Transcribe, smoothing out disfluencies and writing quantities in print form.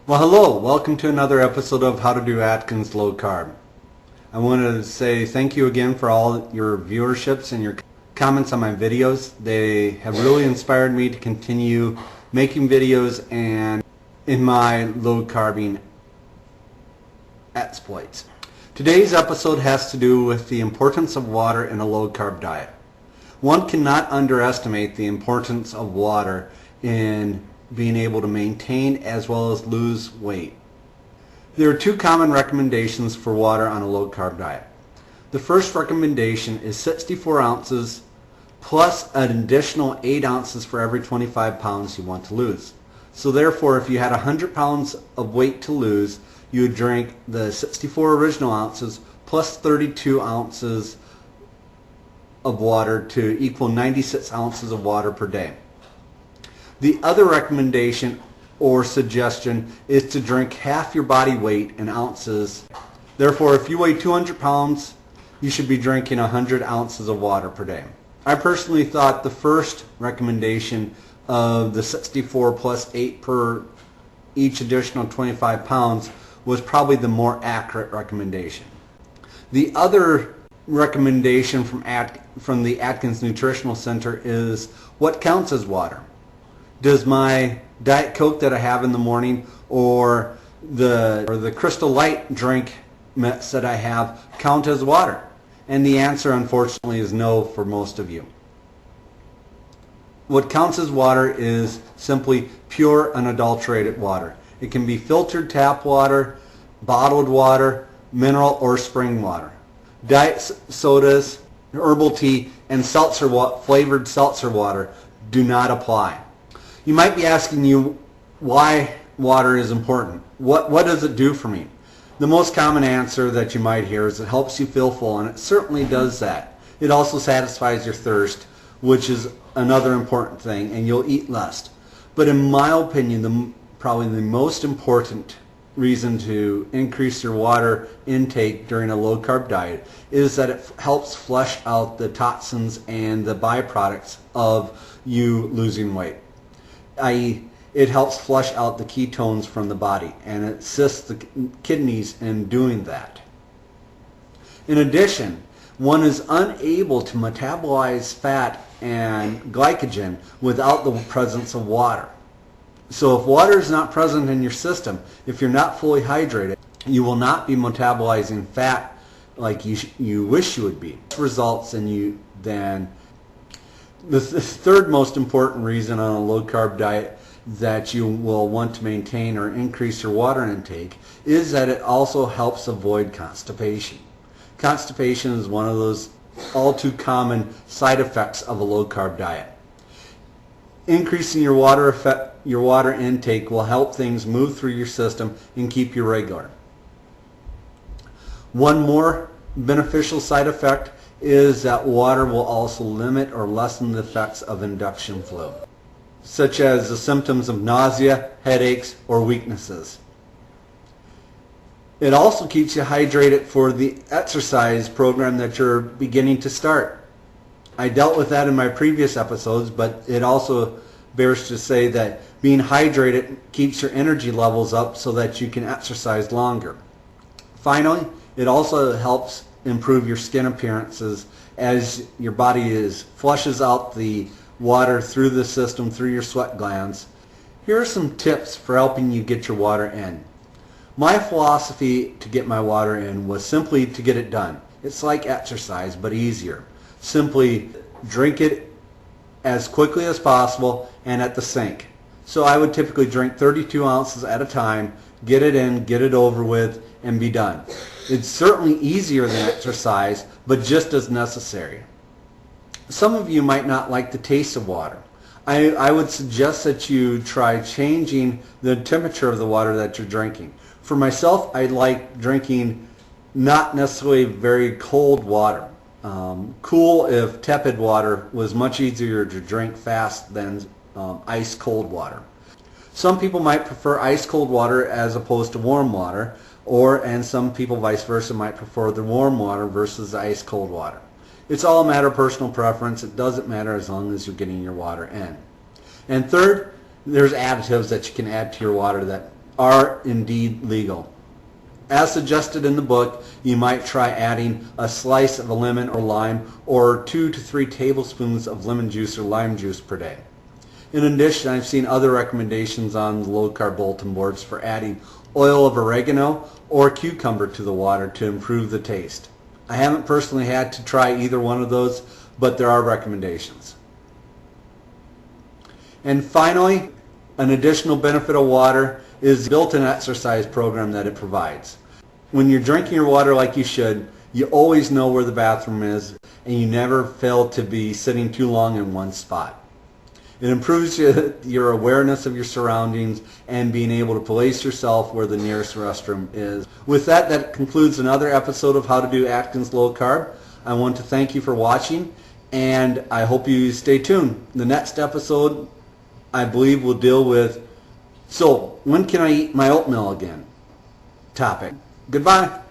Well, hello. Welcome to another episode of How to Do Atkins Low Carb. I want to say thank you again for all your viewerships and your comments on my videos. They have really inspired me to continue making videos and in my low carbing exploits. Today's episode has to do with the importance of water in a low carb diet. One cannot underestimate the importance of water in being able to maintain as well as lose weight. There are two common recommendations for water on a low carb diet. The first recommendation is 64 ounces plus an additional 8 ounces for every 25 pounds you want to lose. So therefore, if you had 100 pounds of weight to lose, you would drink the 64 original ounces plus 32 ounces of water to equal 96 ounces of water per day. The other recommendation or suggestion is to drink half your body weight in ounces. Therefore, if you weigh 200 pounds, you should be drinking 100 ounces of water per day. I personally thought the first recommendation of the 64 plus 8 per each additional 25 pounds was probably the more accurate recommendation. The other recommendation from the Atkins Nutritional Center is what counts as water. Does my Diet Coke that I have in the morning or the Crystal Light drink mix that I have count as water? And the answer, unfortunately, is no for most of you. What counts as water is simply pure, unadulterated water. It can be filtered tap water, bottled water, mineral or spring water. Diet sodas, herbal tea, and flavored seltzer water do not apply. You might be asking you why water is important. What does it do for me? The most common answer that you might hear is it helps you feel full, and it certainly does that. It also satisfies your thirst, which is another important thing, and you'll eat less. But in my opinion, probably the most important reason to increase your water intake during a low carb diet is that it helps flush out the toxins and the byproducts of you losing weight. I.e., it helps flush out the ketones from the body, and it assists the kidneys in doing that. In addition, one is unable to metabolize fat and glycogen without the presence of water. So if water is not present in your system, if you're not fully hydrated, you will not be metabolizing fat like you wish you would be. This results in you then. The third most important reason on a low carb diet that you will want to maintain or increase your water intake is that it also helps avoid constipation. Constipation is one of those all too common side effects of a low carb diet. Increasing your water intake will help things move through your system and keep you regular. One more beneficial side effect is that water will also limit or lessen the effects of induction flu, such as the symptoms of nausea, headaches, or weaknesses. It also keeps you hydrated for the exercise program that you're beginning to start. I dealt with that in my previous episodes, but it also bears to say that being hydrated keeps your energy levels up so that you can exercise longer. Finally, it also helps improve your skin appearances as your body flushes out the water through the system, through your sweat glands. Here are some tips for helping you get your water in. My philosophy to get my water in was simply to get it done. It's like exercise, but easier. Simply drink it as quickly as possible and at the sink. So I would typically drink 32 ounces at a time, get it in, get it over with, and be done. It's certainly easier than exercise, but just as necessary. Some of you might not like the taste of water. I would suggest that you try changing the temperature of the water that you're drinking. For myself, I like drinking not necessarily very cold water. Cool, if tepid water, was much easier to drink fast than ice cold water. Some people might prefer ice cold water as opposed to warm water, and some people vice versa might prefer the warm water versus the ice cold water. It's all a matter of personal preference. It doesn't matter as long as you're getting your water in. And third, there's additives that you can add to your water that are indeed legal. As suggested in the book, you might try adding a slice of a lemon or lime or 2 to 3 tablespoons of lemon juice or lime juice per day. In addition, I've seen other recommendations on the low-carb bulletin boards for adding oil of oregano or cucumber to the water to improve the taste. I haven't personally had to try either one of those, but there are recommendations. And finally, an additional benefit of water is the built-in exercise program that it provides. When you're drinking your water like you should, you always know where the bathroom is, and you never fail to be sitting too long in one spot. It improves your awareness of your surroundings and being able to place yourself where the nearest restroom is. With that, that concludes another episode of How to Do Atkins Low Carb. I want to thank you for watching, and I hope you stay tuned. The next episode, I believe, will deal with, so when can I eat my oatmeal again? Topic. Goodbye.